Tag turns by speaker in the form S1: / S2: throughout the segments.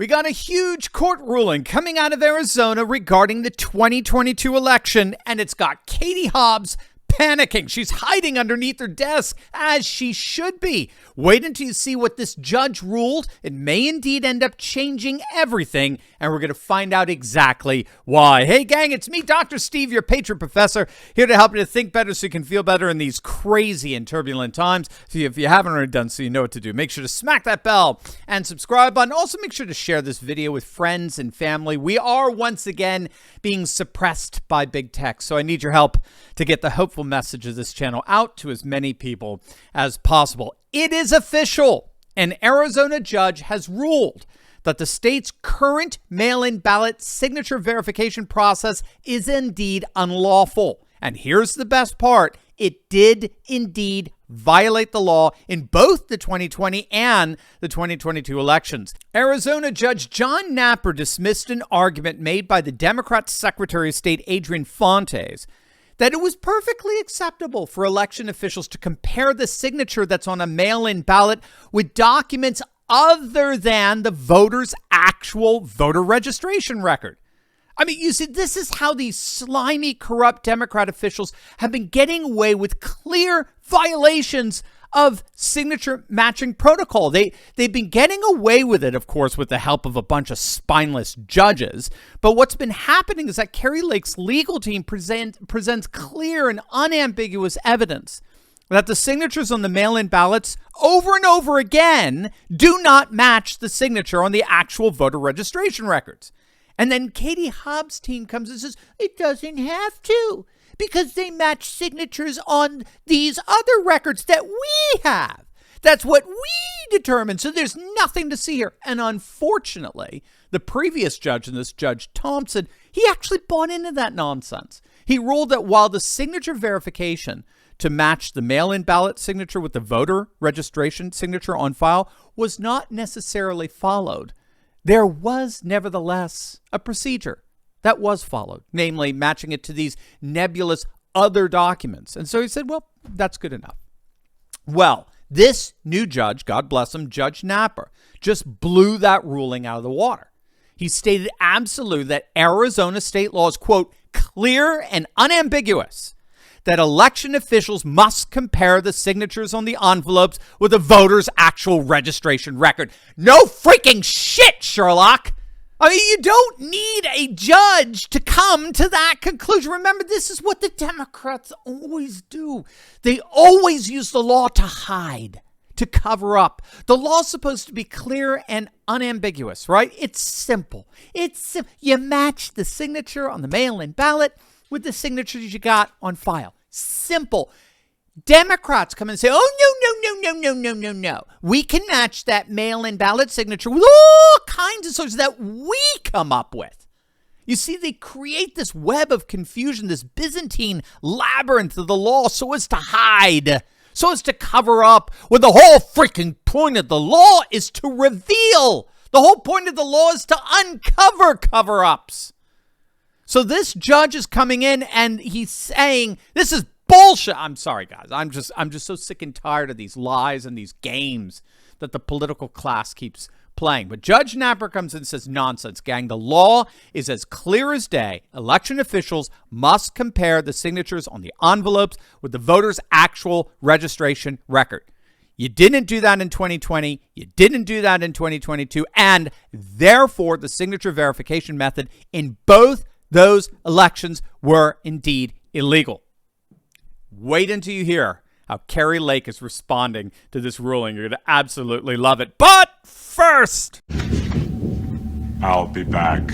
S1: We got a huge court ruling coming out of Arizona regarding the 2022 election, and it's got Katie Hobbs panicking. She's hiding underneath her desk, as she should be. Wait until you see what this judge ruled. It may indeed end up changing everything, and we're going to find out exactly why. Hey, gang, it's me, Dr. Steve, your patron professor, here to help you to think better so you can feel better in these crazy and turbulent times. So if you haven't already done so, you know what to do. Make sure to smack that bell and subscribe button. Also, make sure to share this video with friends and family. We are once again being suppressed by big tech, so I need your help to get the hopeful message of this channel out to as many people as possible. It is official. An Arizona judge has ruled that the state's current mail-in ballot signature verification process is indeed unlawful. And here's the best part. It did indeed violate the law in both the 2020 and the 2022 elections. Arizona Judge John Napper dismissed an argument made by the Democrat Secretary of State Adrian Fontes that it was perfectly acceptable for election officials to compare the signature that's on a mail-in ballot with documents other than the voter's actual voter registration record. I mean, you see, this is how these slimy, corrupt Democrat officials have been getting away with clear violations of signature matching protocol. They've been getting away with it, of course, with the help of a bunch of spineless judges. But what's been happening is that Kari Lake's legal team presents clear and unambiguous evidence that the signatures on the mail-in ballots over and over again do not match the signature on the actual voter registration records. And then Katie Hobbs' team comes and says, it doesn't have to, because they match signatures on these other records that we have. That's what we determined. So there's nothing to see here. And unfortunately, the previous judge in this, Judge Thompson, he actually bought into that nonsense. He ruled that while the signature verification to match the mail-in ballot signature with the voter registration signature on file was not necessarily followed, there was nevertheless a procedure that was followed, namely matching it to these nebulous other documents. And so he said, well, that's good enough. Well, this new judge, God bless him, Judge Napper, just blew that ruling out of the water. He stated absolutely that Arizona state law is, quote, clear and unambiguous, that election officials must compare the signatures on the envelopes with the voter's actual registration record. No freaking shit, Sherlock! I mean, you don't need a judge to come to that conclusion. Remember, this is what the Democrats always do. They always use the law to hide, to cover up. The law's supposed to be clear and unambiguous, right? It's simple. You match the signature on the mail-in ballot with the signatures you got on file. Simple. Democrats come and say, oh, no. We can match that mail-in ballot signature with all kinds of sources that we come up with. You see, they create this web of confusion, this Byzantine labyrinth of the law so as to hide, so as to cover up, when the whole freaking point of the law is to reveal. The whole point of the law is to uncover cover-ups. So this judge is coming in and he's saying, this is bullshit. I'm sorry, guys. I'm just so sick and tired of these lies and these games that the political class keeps playing. But Judge Napper comes in and says, nonsense, gang. The law is as clear as day. Election officials must compare the signatures on the envelopes with the voter's actual registration record. You didn't do that in 2020. You didn't do that in 2022. And therefore, the signature verification method in both those elections were indeed illegal. Wait until you hear how Kari Lake is responding to this ruling. You're going to absolutely love it. But first,
S2: I'll be back.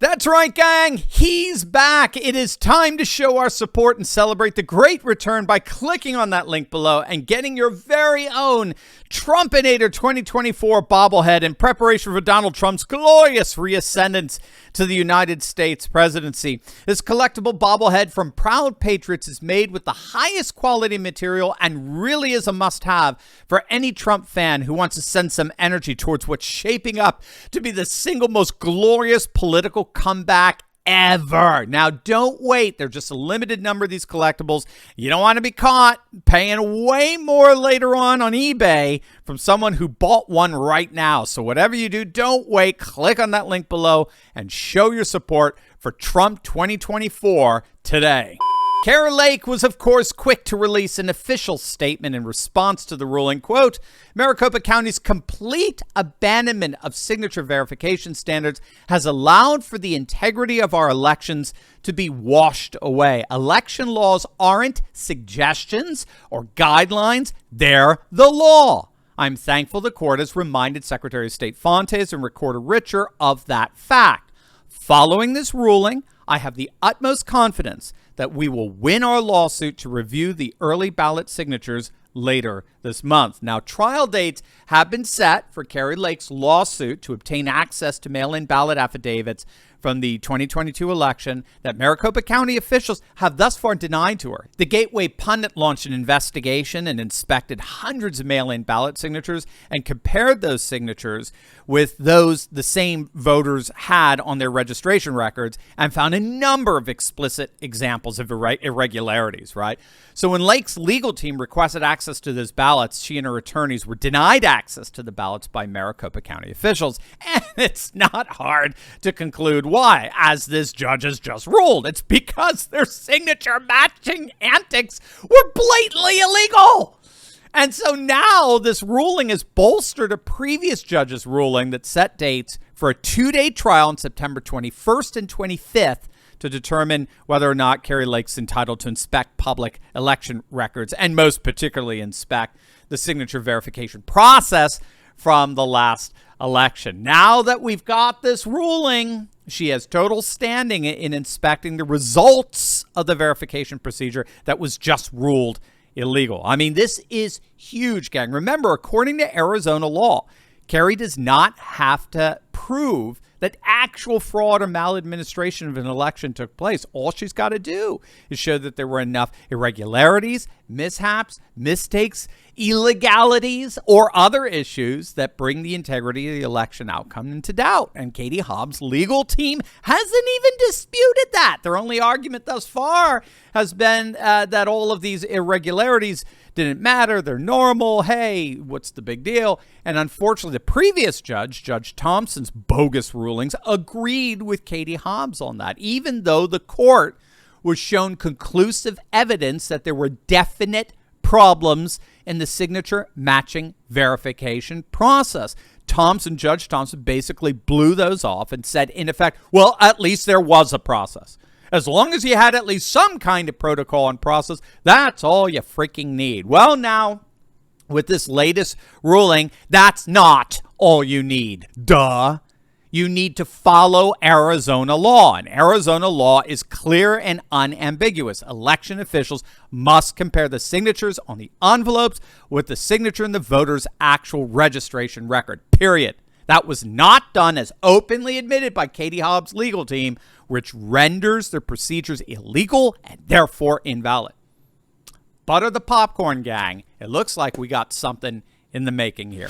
S1: That's right, gang. He's back. It is time to show our support and celebrate the great return by clicking on that link below and getting your very own TRUMPINATOR 2024 bobblehead in preparation for Donald Trump's glorious reascendance to the United States presidency. This collectible bobblehead from Proud Patriots is made with the highest quality material and really is a must-have for any Trump fan who wants to send some energy towards what's shaping up to be the single most glorious political comeback ever. Now, don't wait. There's just a limited number of these collectibles. You don't want to be caught paying way more later on eBay from someone who bought one right now. So whatever you do, don't wait. Click on that link below and show your support for Trump 2024 today. Kari Lake was, of course, quick to release an official statement in response to the ruling. Quote, Maricopa County's complete abandonment of signature verification standards has allowed for the integrity of our elections to be washed away. Election laws aren't suggestions or guidelines. They're the law. I'm thankful the court has reminded Secretary of State Fontes and Recorder Richer of that fact. Following this ruling, I have the utmost confidence that we will win our lawsuit to review the early ballot signatures later this month. Now, trial dates have been set for Kari Lake's lawsuit to obtain access to mail-in ballot affidavits from the 2022 election that Maricopa County officials have thus far denied to her. The Gateway Pundit launched an investigation and inspected hundreds of mail-in ballot signatures and compared those signatures with those the same voters had on their registration records and found a number of explicit examples of irregularities, right? So when Lake's legal team requested access to those ballots, she and her attorneys were denied access to the ballots by Maricopa County officials. And it's not hard to conclude why, as this judge has just ruled. It's because their signature matching antics were blatantly illegal. And so now this ruling has bolstered a previous judge's ruling that set dates for a 2-day trial on September 21st and 25th to determine whether or not Kari Lake's entitled to inspect public election records and most particularly inspect the signature verification process from the last election. Now that we've got this ruling, she has total standing in inspecting the results of the verification procedure that was just ruled illegal. I mean, this is huge, gang. Remember, according to Arizona law, Kari does not have to prove that actual fraud or maladministration of an election took place. All she's got to do is show that there were enough irregularities, mishaps, mistakes, illegalities, or other issues that bring the integrity of the election outcome into doubt. And Katie Hobbs' legal team hasn't even disputed that. Their only argument thus far has been that all of these irregularities didn't matter. They're normal. Hey, what's the big deal? And unfortunately, the previous judge, Judge Thompson's bogus rulings, agreed with Katie Hobbs on that, even though the court was shown conclusive evidence that there were definite problems in the signature matching verification process. Judge Thompson basically blew those off and said, in effect, well, at least there was a process. As long as you had at least some kind of protocol and process, that's all you freaking need. Well, now, with this latest ruling, that's not all you need. Duh. You need to follow Arizona law. And Arizona law is clear and unambiguous. Election officials must compare the signatures on the envelopes with the signature in the voter's actual registration record, period. That was not done, as openly admitted by Katie Hobbs' legal team, which renders their procedures illegal and therefore invalid. Butter the popcorn, gang. It looks like we got something in the making here.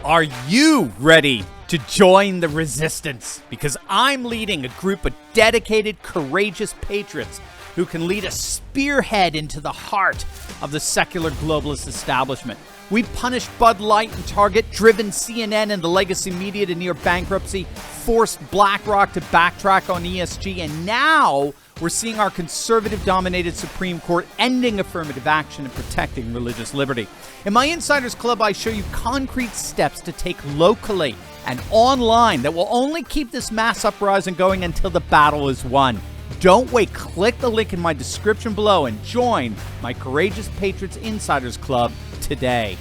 S1: Are you ready to join the resistance? Because I'm leading a group of dedicated, courageous patriots who can lead a spearhead into the heart of the secular globalist establishment. We punished Bud Light and Target, driven CNN and the legacy media to near bankruptcy, forced BlackRock to backtrack on ESG, and now we're seeing our conservative-dominated Supreme Court ending affirmative action and protecting religious liberty. In my Insiders Club, I show you concrete steps to take locally and online that will only keep this mass uprising going until the battle is won. Don't wait. Click the link in my description below and join my Courageous Patriots Insiders Club today.